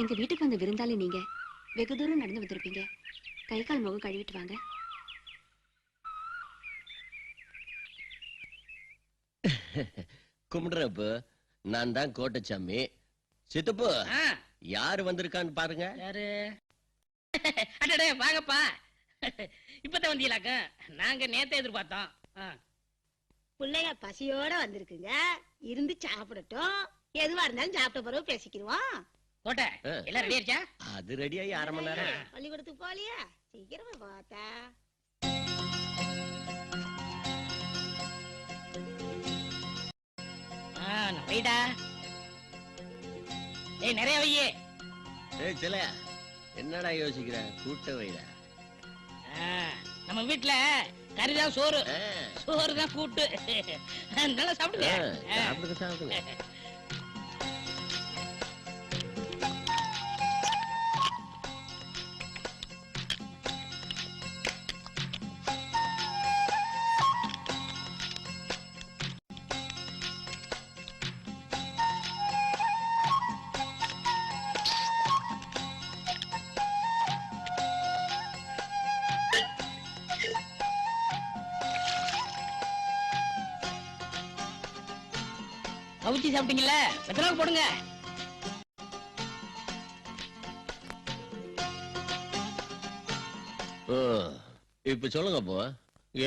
எங்க வீட்டுக்கு வந்த விருந்தாளி நீங்க வெகு தூரம் நடந்து வந்திருப்பீங்க. கை கால் முகம் கழுவிட்டு வாங்க. கும்பிடுறப்ப நான் தான் கோட்டச்சாமி. சித்தப்பு யாரு வந்திருக்கான்னு பாருங்க. யாரு? அடடே வாங்கப்பா. இப்பதான் வந்தீங்களாக்க? நாங்க நேத்த எதிர்பார்த்தோம். பிள்ளைங்க பசியோட வந்திருக்குங்க, இருந்து சாப்பிடட்டும். எதுவா இருந்தாலும் சாப்பிட்ட பிறகு பேசிக்கிடுவோம். கோட்டை எல்லாம் ரெடி ஆயிடுச்சா? அது ரெடியாகி 1/2 மணி நேரம். பள்ளிக்கூடத்துக்கு போலியா? சீக்கிரமா பார்த்தா வைடா. ஏய் நிறைய வையே. ஏய் சிலையா, என்னடா யோசிக்கிற? கூட்ட வைடா. நம்ம வீட்டுல கறிதான் சோறு, சோறு தான் கூட்டு. நல்லா சாப்பிடுங்க. சாப்பிடுங்க சாப்பிடுங்க. கவுச்சி சாப்பிட்டீங்கல்ல, வெத்தலை போடுங்க. இப்ப சொல்லுங்க போ,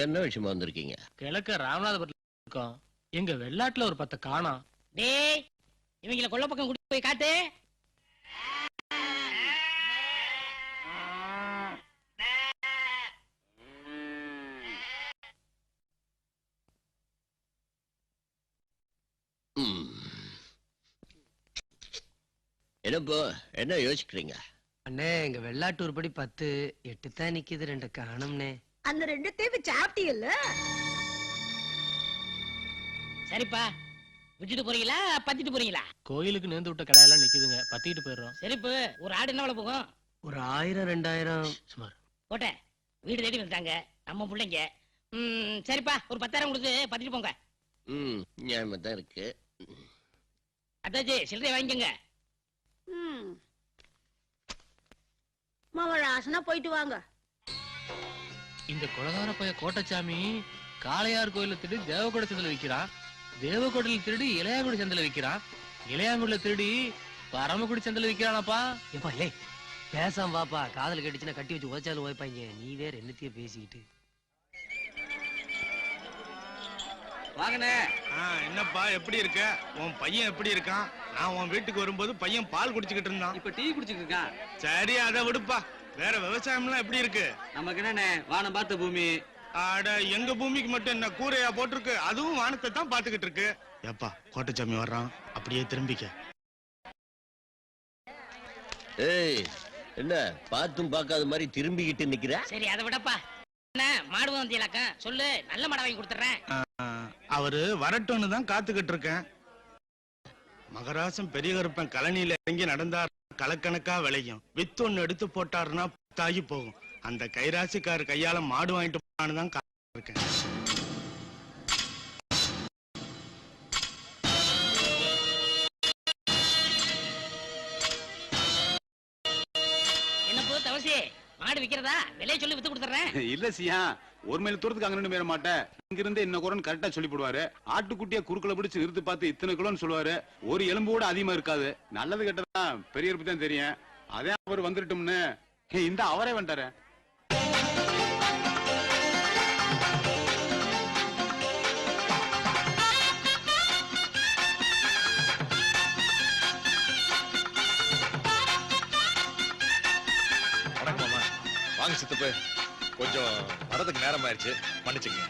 என்ன விஷயமா வந்திருக்கீங்க? கிழக்க ராமநாதபுரத்துல இருக்கோம். எங்க வெள்ளாட்டுல ஒரு 10 காணோம். டேய், இவங்கள கொல்ல பக்கம் கூட்டி போய் காட்டு. என்னப்போ என்ன யோசிக்கிறீங்க? அண்ணே, எங்க வெள்ளாட்டூர் படி 10 8 தான் நிக்குது, 2 காணும்னே. அந்த 2 தேவை சாப்பிட்டீங்கல்ல? சரிப்பா, விட்டுட்டு போறீங்களா பத்திட்டு போறீங்களா? கோயிலுக்கு நேர்ந்து விட்ட கடையெல்லாம் நிக்குதுங்க, பத்திட்டு போயிடுறோம். சரிப்பு, ஒரு ஆடு என்ன விலை போகும்? ஒரு 1000 2000 சுமார். கோட்டை வீடு தேடி வந்துட்டாங்க நம்ம பிள்ளைங்க. சரிப்பா, ஒரு 10,000 கொடுத்து பத்திட்டு போங்க. நியாயமா தான் இருக்கு. அதாச்சு சில்லறை வாங்கிக்கோங்க. மவளாசனா போயிட்டு வாங்க. இந்த கொலகார பைய கோட்டச்சாமி காளையார் கோயில திருடி தேவகோட சந்தையில விக்கிறான், தேவகோட்டையில திருடி இளையாங்குடி சந்தையில விக்கிறான், இளையாங்குடியில திருடி பரமக்குடி சந்தையில விக்கிறானப்பா. ஏப்பா ஏய், பேசாம வாப்பா. காதல் கட்டிச்சுன்னா கட்டி வச்சு உதச்சாலும் ஓய்ப்பாங்க. நீ வேற என்னத்தையும் பேசிக்கிட்டு. வாங்கண்ணே. என்னப்பா எப்படி இருக்க? உன் பையன் எப்படி இருக்கான்? நான் உன் வீட்டுக்கு வரும்போது பையன் பால் குடிச்சுக்கிட்டு இருந்தான். இப்ப டீ குடிச்சுட்டு இருக்கான். சரி, அதை விடுப்பா. வேற விவசாயம்லாம் எப்படி இருக்கு? நமக்கு என்னண்ணே, வானம் பார்த்த பூமி. ஆட, எங்க பூமிக்கு மட்டும் என்ன கூரையா போட்டிருக்கு? அதுவும் வானத்தை தான் பாத்துக்கிட்டு இருக்கு. ஏப்பா, கோட்டச்சாமி வர்றான், அப்படியே திரும்பிக்க. ஏய், என்ன பார்த்தும் பார்க்காத மாதிரி திரும்பிக்கிட்டு நிக்கிற? சரி, அதை விடப்பா. என்ன மாடு வந்தீங்களாக்கா? சொல்லு, நல்ல மாடை வாங்கி கொடுத்துறேன். அவரு வரட்டும்னு தான் காத்துக்கிட்டு இருக்கேன். மகராசம் பெரிய கருப்பன் கழனியில இறங்கி நடந்தார், கலக்கணக்கா விளையும். வித்து ஒண்ணு எடுத்து போட்டாருன்னா தாகி போகும். அந்த கைராசிக்காரு கையால மாடு வாங்கிட்டு போனான்னு தான் காத்துக்கிட்டு இருக்கேன். என்ன போது தவசி, மாடு விக்கிறதா? விலையை சொல்லி வித்து கொடுத்துறேன். இல்ல சியா, ஒரு மைல் தூரத்துக்கு அங்க நின்று போயிட மாட்டேன். இங்க இருந்து என்ன குறன்னு கரெக்டா சொல்லி போடுவாரு. ஆட்டுக்குட்டியா குறுக்களை பிடிச்சு நிறுத்து பார்த்து இத்தனை கிலோன்னு சொல்லுவாரு. ஒரு எலும்பு கூட அதிகமா இருக்காது. நல்லது கெட்டதா பெரியவருக்கு தான் தெரியும். அதே அவர் வந்துட்டோம்னு இந்த அவரே வந்துட்டாரு. வாங்க சித்தப்பு, கொஞ்சம் வரதுக்கு நேரம் ஆயிடுச்சு, மன்னிச்சுங்க.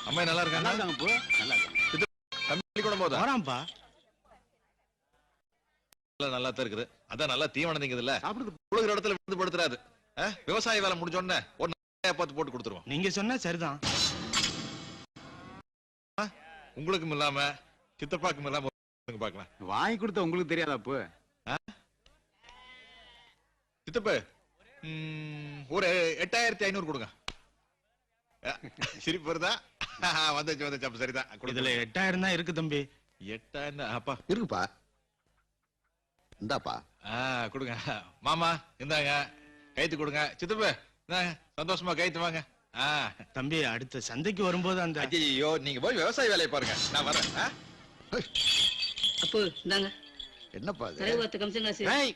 அம்மா நல்லா இருக்காங்க? தம்பி கூட போதா? வராம்பா. நல்லா தான் இருக்குது. அதான் நல்லா தீவனம் திங்குதுல்ல, உழுகிற இடத்துல விழுந்து படுத்துறாது. விவசாய வேலை முடிஞ்ச உடனே ஒரு பார்த்து போட்டு கொடுத்துருவோம். நீங்க சொன்ன சரிதான். உங்களுக்கும் இல்லாம சித்தப்பாக்கும் இல்லாம பாக்கலாம். வாங்கி கொடுத்த உங்களுக்கு தெரியாதாப்பு? சித்தப்பு, ஒரு 8500 கொடுங்க. சிரிப்பு வருதா? வந்துச்சு வந்துச்சு அப்ப சரிதான் இதுல 8000 தான் இருக்கு தம்பி. 8000 அப்பா இருக்குப்பா. இந்தாப்பா. கொடுங்க மாமா, இந்தாங்க கைத்து கொடுங்க. சித்தப்பு இந்தாங்க, சந்தோஷமா கைத்து வாங்க. தம்பி அடுத்த சந்தைக்கு வரும்போது அந்த ஐயோ, நீங்க போய் விவசாய வேலையை பாருங்க, நான் வரேன். அப்போ இந்தாங்க என்னப்பா இது? தலைவர் 10 கமிஷன் காசு. ஏய்,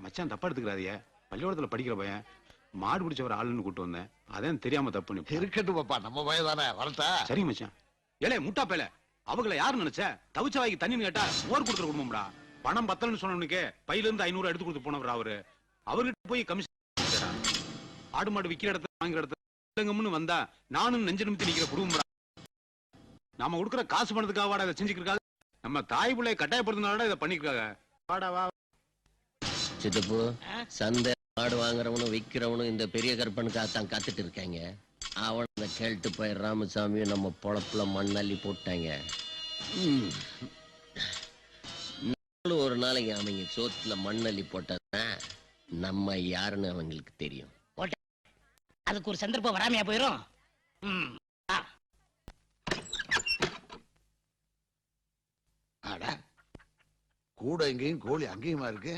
மச்சான் தப்பா எடுத்துக்கிறாதீங்க. பள்ளிக்கூடத்துல படிக்கிற பையன், மாடு பிடிச்ச ஒரு ஆளுன்னு கூட்டு வந்தேன். அதான் தெரியாம தப்பு பண்ணி. இருக்கட்டும் பாப்பா, நம்ம பையன் தானே, வரட்டா? சரிங்க மச்சான். ஏலே முட்டா பேல, அவங்கள யாரு நினைச்ச? தவிச்ச வாய்க்கு தண்ணின்னு கேட்டா மோர் கொடுத்துற குடும்பம்டா. பணம் பத்தலன்னு சொன்னவனுக்கு பையில இருந்து 500 எடுத்து கொடுத்து போனவர் அவரு. அவர்கிட்ட போய் கமிஷன் ஆடு மாடு விக்கிற இடத்துல வாங்குற இடத்துல வந்தா நானும் நெஞ்சு நிமித்தி நிக்கிற குடும்பம்டா. நாம கொடுக்குற காசு பணத்துக்காக வாடா இதை செஞ்சுக்கிருக்காங்க. நம்ம தாய் பிள்ளைய கட்டாயப்படுத்தினால இதை பண்ணிருக்காங்க. வாடா வா. சித்தப்பு, சந்தை மாடு வாங்குறவனும் விக்கிறவனும் இந்த பெரிய கற்பனுக்காகத்தான் காத்துட்டு இருக்காங்க. அவனை கேட்டு போய் ராமசாமியும் நம்ம பொழப்புல மண்ணள்ளி போட்டாங்க. ஒரு நாளைக்கு அவங்க சோத்துல மண்ணள்ளி போட்டா நம்ம யாருன்னு அவங்களுக்கு தெரியும். அதுக்கு ஒரு சந்தர்ப்பம் வராமையா போயிரும். கூட எங்கேயும் கோழி அங்கேயுமா இருக்கு.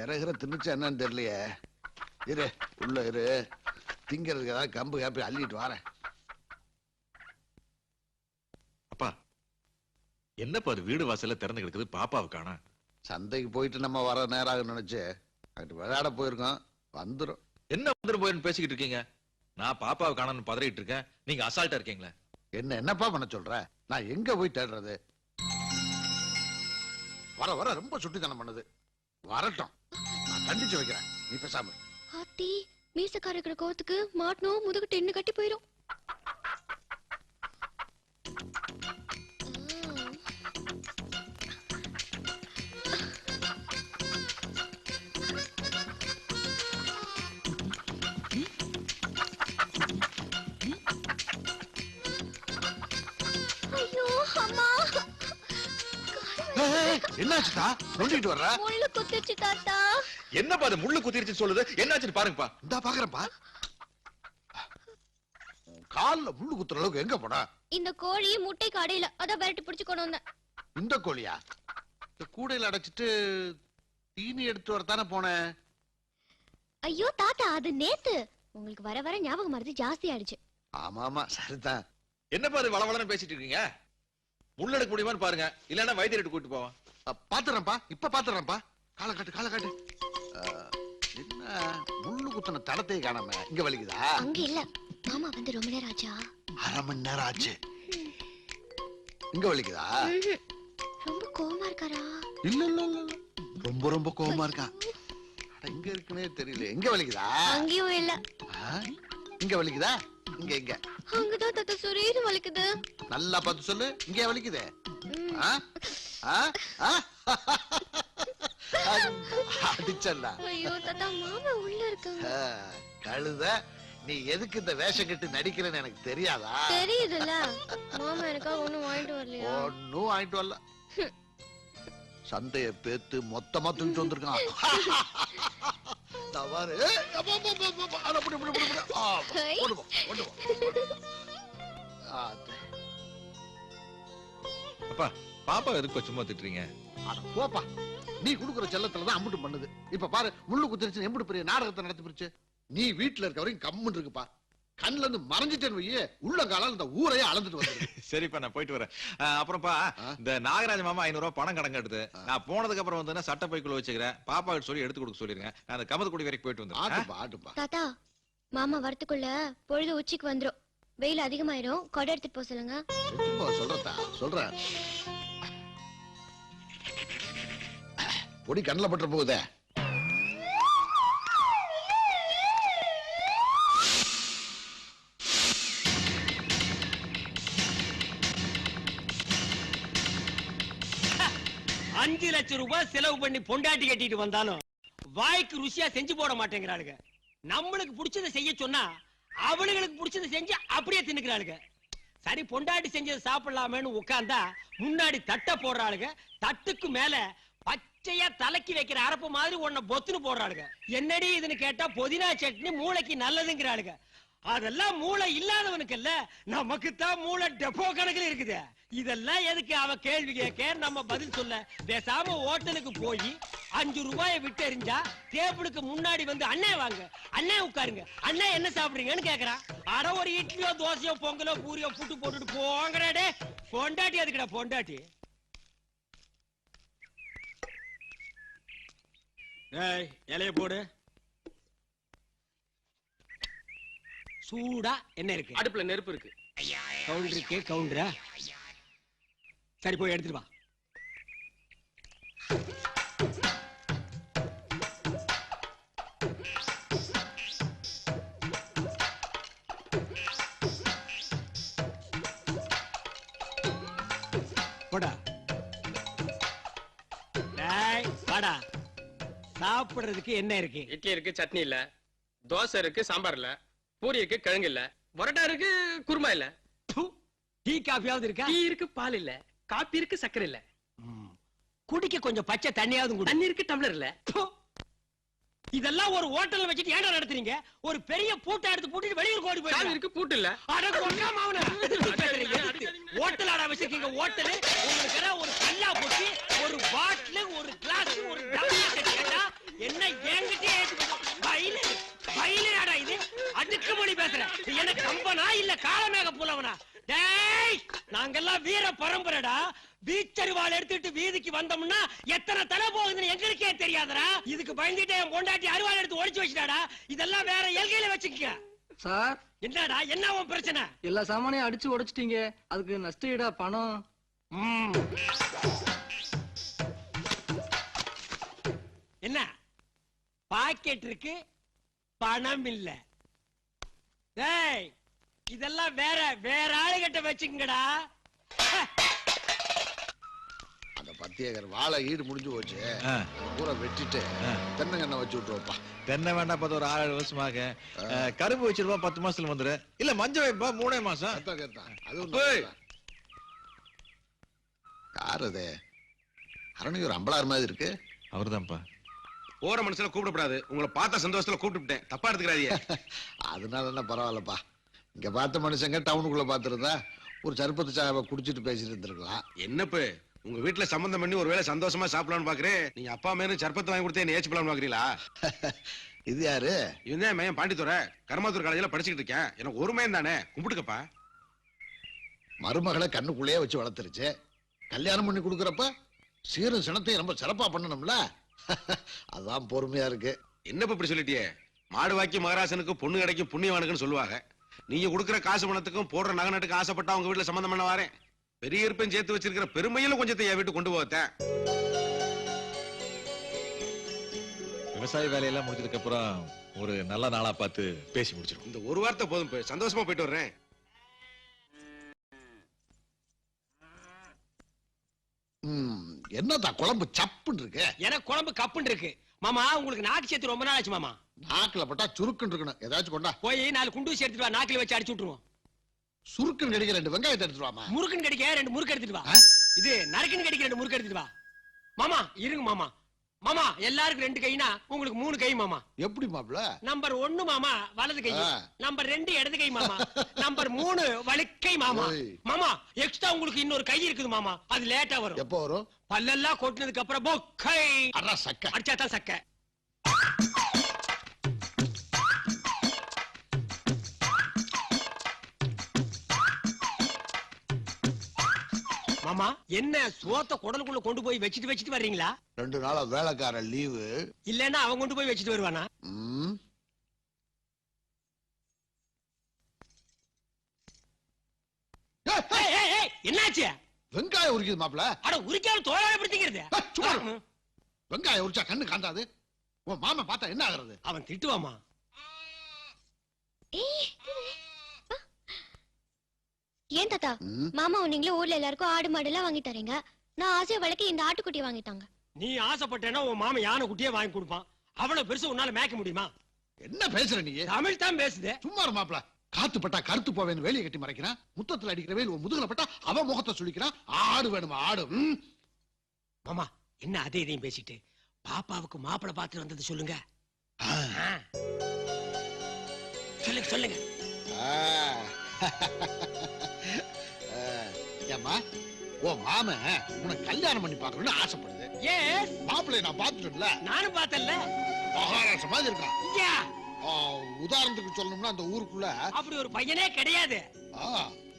இறகுற தின்னுச்சா என்னன்னு தெரியலையே. இரு, உள்ள இரு, திங்கிறதுக்கு ஏதாவது கம்பு காப்பி அள்ளிட்டு வரேன். அப்பா, என்னப்பா அது வீடு வாசல்ல திறந்து கிடக்குது, பாப்பாவை காணா? சந்தைக்கு போயிட்டு நம்ம வர நேரம் ஆகும் நினைச்சு அங்கிட்டு விளையாட போயிருக்கோம். வந்துரும். என்ன வந்துடும் போயின்னு பேசிக்கிட்டு இருக்கீங்க? நான் பாப்பாவை காணான்னு பதறிட்டு இருக்கேன், நீங்க அசால்ட்டா இருக்கீங்களே. என்னப்பா பண்ண சொல்ற? நான் எங்க போய் தேடுறது? வர வர ரொம்ப சுட்டித்தனம் பண்ணுது. வரட்டும், நான் கண்டிச்சு வைக்கிறேன். நீ பேசாம. ஆத்தி, மீசக்கார இருக்கிற கோத்துக்கு மாட்டணும், முதுகு டென்னு கட்டி போயிரும். என்னாச்சுடா நோண்டிட்டு வர்ற? முள்ளு குத்திச்சு தாத்தா. என்னப்பா அது முள்ளு குத்திருச்சுன்னு சொல்லுது? என்னாச்சுன்னு பாருங்கப்பா. இந்தா பாக்குறேன்ப்பா. கால்ல முள்ளு குத்துற அளவுக்கு எங்க போனா? இந்த கோழி முட்டை கடையில அத விரட்டி பிடிச்சு கொண்டு வந்தேன். இந்த கோழியா? இந்த கூடையில அடைச்சிட்டு தீனி எடுத்து வரத்தானே போனேன். ஐயோ தாத்தா, அது நேத்து. உங்களுக்கு வர வர ஞாபகம் மறதி ஜாஸ்தி ஆயிடுச்சு. ஆமா சரிதான். என்னப்பா அது வளவளன்னு பேசிட்டு இருக்கீங்க? முள்ளெடுக்க முடியுமான்னு பாருங்க, இல்லன்னா வைத்தியர்கிட்ட கூட்டிட்டு போவோம். பாத்துறேன்ப்பா, இப்ப பாத்துறேன்ப்பா. கால காட்டு. என்ன முள்ளு குத்துன தடத்தையே காணாம. இங்க வலிக்குதா? அங்க இல்ல, மாமா வந்து ரொம்ப நேரம் ஆச்சா? 1/2 மணி நேரம் ஆச்சு. இங்க வலிக்குதா? ரொம்ப கோவமா இருக்காரா? இல்ல ரொம்ப கோவமா இருக்கா. இங்க இருக்குனே தெரியல. எங்க வலிக்குதா? அங்கேயும் இல்ல. இங்க வலிக்குதா? இங்க அங்கதான் தாத்தா சுரீது வலிக்குது. நல்லா பார்த்து சொல்லு. இங்க வலிக்குதே. அடிச்சண்டா. ஐயோ தாத்தா, மாமா உள்ள இருக்காங்க. கழுத, நீ எதுக்கு இந்த வேஷம் கட்டு நடிக்கிறேன்னு எனக்கு தெரியாதா? தெரியுதுல்ல, மாமா எனக்காக ஒண்ணும் வாங்கிட்டு வரலையா? ஒண்ணும் வாங்கிட்டு வரல. சந்தைய பேத்து மொத்தமா தூக்கிட்டு வந்திருக்கான். அப்பா, பாப்பா எதுக்கு சும்மா திட்டுறீங்க? போப்பா, நீ குடுக்குற செல்லத்துலதான் அம்புட்டு பண்ணுது. இப்ப பாரு, முள்ளு குத்திருச்சு, எம்புட்டு பெரிய நாடகத்தை நடத்தி போச்சு. நீ வீட்டுல இருக்க வரைக்கும் கம்முன்னு இருக்குப்பா. கண்ணுல இருந்து மறைஞ்சிட்டேன்னு வையே, உள்ள காலம் இந்த ஊரையே அளந்துட்டு வந்து. சரிப்பா, நான் போயிட்டு வரேன். அப்புறம்ப்பா, இந்த நாகராஜ மாமா 500 ரூபாய் பணம் கடன் கட்டுது. நான் போனதுக்கு அப்புறம் வந்து சட்டை பைக்குள்ள வச்சுக்கிறேன். பாப்பா கிட்ட சொல்லி எடுத்து கொடுக்க சொல்லிருங்க. நான் அந்த கமதக்குடி வரைக்கும் போயிட்டு வந்து. ஆட்டுப்பா. தாத்தா, மாமா வரத்துக்குள்ள பொழுது உச்சிக்கு வந்துரும். வெயில் அதிகமாயிரும், கொடை எடுத்துட்டு போக சொல்லுங்க. சொல்றேன். பொடி கண்ணில் பட்டு போகுதே. $5 லட்சம் ரூபாய் செலவு பண்ணி பொண்டாட்டி கட்டிட்டு வந்தாலும் வாய்க்கு ருசியா செஞ்சு போட மாட்டேங்கிறாளுங்க. நம்மளுக்கு பிடிச்சதை செய்ய சொன்னா அவளுங்களுக்கு பிடிச்சதை செஞ்சு அப்படியே தின்னுக்கிறாளுங்க. சரி, பொண்டாட்டி செஞ்சதை சாப்பிடலாமேன்னு உட்கார்ந்தா முன்னாடி தட்டை போடுறாளுங்க. தட்டுக்கு மேல பச்சையா தலைக்கு வைக்கிற அரப்பு மாதிரி ஒன்ன பொத்துன்னு போடுறாளுங்க. என்னடி இதுன்னு கேட்டா புதினா சட்னி மூளைக்கு நல்லதுங்கிறாளுங்க. அதெல்லாம் மூளை இல்லாதவனுக்கு இல்ல, நமக்கு தான் மூளை டெப்போ கணக்குல இருக்குது. இதெல்லாம் எதுக்கு அவ கேள்வி கேட்க நம்ம பதில் சொல்ல? பேசாம ஹோட்டலுக்கு போய் 5 ரூபாயை விட்டு எறிஞ்சா டேபிளுக்கு முன்னாடி வந்து அண்ணே வாங்க, அண்ணே உட்காருங்க, அண்ணே என்ன சாப்பிடுறீங்கன்னு கேக்குறான். அட ஒரு இட்லியோ தோசையோ பொங்கலோ பூரியோ புட்டு போட்டுட்டு போங்கடே. பொண்டாட்டி அதுக்குடா பொண்டாட்டி. ஏய் இலைய போடு. சூடா என்ன இருக்கு? அடுப்புல நெருப்பு இருக்கு. கவுண்டருக்கு கவுண்டரா? சரி போய் எடுத்துட்டு வா. போடா. டேய் வாடா. சாப்பிடுறதுக்கு என்ன இருக்கு? இட்லி இருக்கு, சட்னி இல்ல. தோசை இருக்கு, சாம்பார் இல்ல. பூரி இருக்கு, கிழங்கு இல்ல. பரோட்டா இருக்கு, குருமா இல்ல. டீ காஃபியாவது இருக்கா? டீ இருக்கு, பால் இல்ல. காபி இருக்கு, சக்கரை இல்ல. குடிக்க கொஞ்சம் பச்சை தண்ணியாவது குடி. தண்ணி இருக்கு, டம்ளர் இல்ல. இதெல்லாம் ஒரு ஹோட்டல்ல வச்சிட்டு ஏன்டா நடத்துறீங்க? ஒரு பெரிய பூட்டை எடுத்து பூட்டிட்டு வெளியூர் ஓடி போய் இருக்கு, பூட்டு இல்ல. அட கொண்டா மாவன. ஹோட்டல் ஆட வச்சிருக்கீங்க ஹோட்டல். உங்களுக்கு ஒரு கல்லா போட்டு ஒரு பாட்டில், ஒரு கிளாஸ், ஒரு டம்ளர் கேட்டா என்ன ஏங்கிட்டே பையில பையிலடா இது? அடுக்கு மணி பேசுற. என்ன கம்பனா இல்ல காலமேக புலவனா? டேய் நாங்கெல்லாம் வீர பரம்பரைடா. வீச்சரிவாள் எடுத்துட்டு வீதிக்கு வந்தோம்னா எத்தனை தலை போகுதுன்னு எங்களுக்கே தெரியாதடா. இதுக்கு பயந்துட்டு என் பொண்டாட்டி அருவாள் எடுத்து ஒளிச்சு வச்சுட்டாடா. இதெல்லாம் வேற எல்கையில வச்சுக்க. சார் என்னடா என்ன உன் பிரச்சனை? எல்லா சாமானையும் அடிச்சு உடைச்சிட்டீங்க, அதுக்கு நஷ்ட ஈடா பணம். என்ன பாக்கெட் இருக்கு, பணம் இல்ல. டேய் இதெல்லாம் வேற வேற ஆளுகிட்ட வச்சுக்கங்கடா. அந்த 10 ஏக்கர் வாழை ஈடு முடிஞ்சு போச்சு. பூரா வெட்டிட்டு தென்னங்கண்ணை வச்சு விட்டுருவோப்பா. தென்னை வேண்டாம், பார்த்து ஒரு 6 வருஷமாக. கரும்பு வச்சிருப்பா, 10 மாசத்துல வந்துரு. இல்ல மஞ்சள் வைப்பா, 3 மாசம். யார் அது? அரணியூர் அம்பளார் மாதிரி இருக்கு. அவர்தான்ப்பா. போற மனுஷன கூப்பிடப்படாது. உங்களை பார்த்த சந்தோஷத்துல கூப்பிட்டுட்டேன், தப்பா எடுத்துக்கிறாதீங்க. அதனால என்ன பரவாயில்லப்பா. இங்க பார்த்த மனுஷங்க டவுனுக்குள்ள பாத்துருந்தா ஒரு சர்பத்து சாவை குடிச்சிட்டு பேசிட்டு இருந்திருக்கலாம். என்னப்பு உங்க வீட்டுல சம்பந்தம் பண்ணி ஒருவேளை சந்தோஷமா சாப்பிடலாம்னு பாக்குறேன். நீங்க அப்பா மேல சர்பத்து வாங்கி கொடுத்து என்ன ஏச்சு போலாம்னு பாக்குறீங்களா? இது யாரு? இதுதான் மையம் பாண்டித்துறை. கர்மாத்தூர் காலேஜ்ல படிச்சுக்கிட்டு இருக்கேன். எனக்கு ஒரு மையம் தானே, கும்பிட்டுக்கப்பா. மருமகளை கண்ணுக்குள்ளேயே வச்சு வளர்த்துருச்சு. கல்யாணம் பண்ணி கொடுக்கறப்ப சீரும் சினத்தையும் ரொம்ப சிறப்பா பண்ணணும்ல. அதான் பொறுமையா இருக்கு. என்னப்பா இப்படி சொல்லிட்டியே? மாடு வாக்கி மகராசனுக்கு பொண்ணு கிடைக்கும் புண்ணியவானுக்குன்னு சொல்லுவாங்க. நீங்க கொடுக்குற காசு பணத்துக்கும் போடுற நகை நட்டுக்கு ஆசைப்பட்டா உங்க வீட்டுல சம்பந்தம் பண்ண வாரேன். பெரிய இருப்பையும் சேர்த்து வச்சிருக்கிற பெருமையில கொஞ்சத்தை என் வீட்டு கொண்டு போத்தேன். விவசாய வேலையெல்லாம் முடிஞ்சதுக்கு அப்புறம் ஒரு நல்ல நாளா பார்த்து பேசி முடிச்சிடும். இந்த ஒரு வார்த்தை போதும், சந்தோஷமா போயிட்டு வர்றேன். என்னதா குழம்பு சப்புன்னு இருக்கு? எனக்கு குழம்பு கப்புன்னு இருக்கு மாமா. உங்களுக்கு நாக்கு சேர்த்து ரொம்ப நாள் ஆச்சு மாமா. நாக்குல பட்டா சுருக்குன்னு இருக்கணும். ஏதாச்சும் கொண்டா. போய் 4 குண்டூசி எடுத்துட்டு வா, நாக்கில வச்சு அடிச்சு விட்டுருவோம். சுருக்குன்னு கிடைக்க 2 வெங்காயத்தை எடுத்துட்டு வாமா. முறுக்குன்னு கிடைக்க 2 முறுக்கு எடுத்துட்டு வா. இது நறுக்குன்னு கிடைக்க 2 முறுக்கு எடுத்துட்டு வா. மாமா இருங்க மாமா. மாமா எல்லாருக்கும் 2 கைனா உங்களுக்கு 3 கை மாமா. எப்படி மாப்ள? நம்பர் 1 மாமா வலது கை, நம்பர் 2 இடது கை மாமா, நம்பர் 3 வலக்கை மாமா. மாமா எக்ஸ்ட்ரா உங்களுக்கு இன்னொரு கை இருக்குது மாமா, அது லேட்டா வரும். எப்போ வரும்? பல்லெல்லாம் கொட்டினதுக்கு அப்புறம் பொக்கை. அட சக்க. அடிச்சாதான் சக்க. மாமா என்ன சோத்த குடலுக்குள்ள கொண்டு போய் வச்சிட்டு வர்றீங்களா? 2 நாளா வேலைக்கார லீவு. இல்லன்னா அவன் கொண்டு போய் வச்சிட்டு வருவானா? என்னாச்சு? வெங்காயம் உரிக்குது மாப்ள. அட உரிக்காம தோலால பிடிச்சிக்கிறது. வெங்காயம் உரிச்சா கண்ணு காந்தாது. உன் மாமா பார்த்தா என்ன ஆகுறது? அவன் திட்டுவாமா. ஏன் தாத்தா மாமா நீங்களே ஊர்ல எல்லாருக்கும் ஆடு மாடு எல்லாம் வாங்கி தரீங்க, நான் ஆசையை வளர்க்க இந்த ஆட்டுக்குட்டி வாங்கிட்டாங்க. நீ ஆசைப்பட்டேன்னா உன் மாமா யானை குட்டியே வாங்கி கொடுப்பான். அவ்வளவு பெருசு உன்னால மேய்க்க முடியுமா? என்ன பேசுற நீ? தமிழ் தான் பேசுது. சும்மா மாப்ள. காத்து பட்டா கருத்து போவேன்னு வேலையை கட்டி மறைக்கிறான். முத்தத்துல அடிக்கிற வேல் முதுகுல பட்டா அவன் முகத்தை சுழிக்கிறான். ஆடு வேணுமா ஆடு? மாமா என்ன அதே இதையும் பேசிட்டு பாப்பாவுக்கு மாப்பிளை பார்த்து வந்தது சொல்லுங்க. சொல்லுங்க சொல்லுங்க. ஏம்மா உன் மாமன் உனக்கு கல்யாணம் பண்ணி பார்க்கணும்னு ஆசைப்படுது. எஸ், மாப்பிள்ளைய நான் பார்த்துட்டேன்ல, நானும் பார்த்தேன்ல. மகாராஷ்டிர மாதிரி இருக்கான். யா, உதாரணத்துக்கு சொல்லணும்னா அந்த ஊருக்குள்ள அப்படி ஒரு பையனே கிடையாது.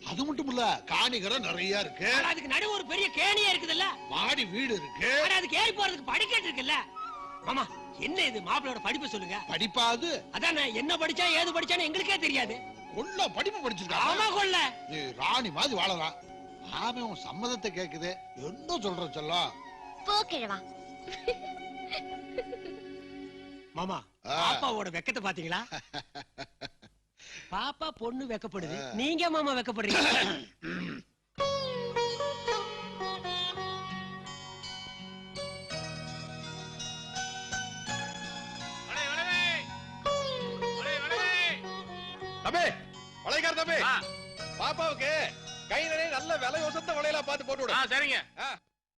அது மட்டும் இல்ல, காணிகரை நிறைய இருக்கு. ஆனா அதுக்கு நடுவு ஒரு பெரிய கேணியா இருக்குதுல்ல, மாடி வீடு இருக்கு. ஆனா அதுக்கு ஏறி போறதுக்கு படிக்கட்டு இருக்குல்ல. மாமா, என்ன இது? மாப்பிள்ளையோட படிப்பு சொல்லுங்க. படிப்பாது? அதானே, என்ன படிச்சா ஏது படிச்சான்னு எங்களுக்கே தெரியாது. கொல்ல படிப்பு படிச்சிருக்கா. ஆமா, கொல்ல. நீ ராணி மாதிரி வாழலாம். ஆமே உன் சம்மதத்தை கேக்குது. என்ன சொல்ற சொல்லம்? போ கிழவா. மாமா, பாப்பாவோட வெக்கத்தை பாத்தீங்களா? பாப்பா பொண்ணு வெக்கப்படுது, நீங்க மாமா வெக்கப்படுறீங்க. தம்பி, வளைகார தம்பி, பாப்பாவுக்கு கை நிறைய நல்ல விலை உசத்த வளையலா பார்த்து போட்டு விடு. சரிங்க.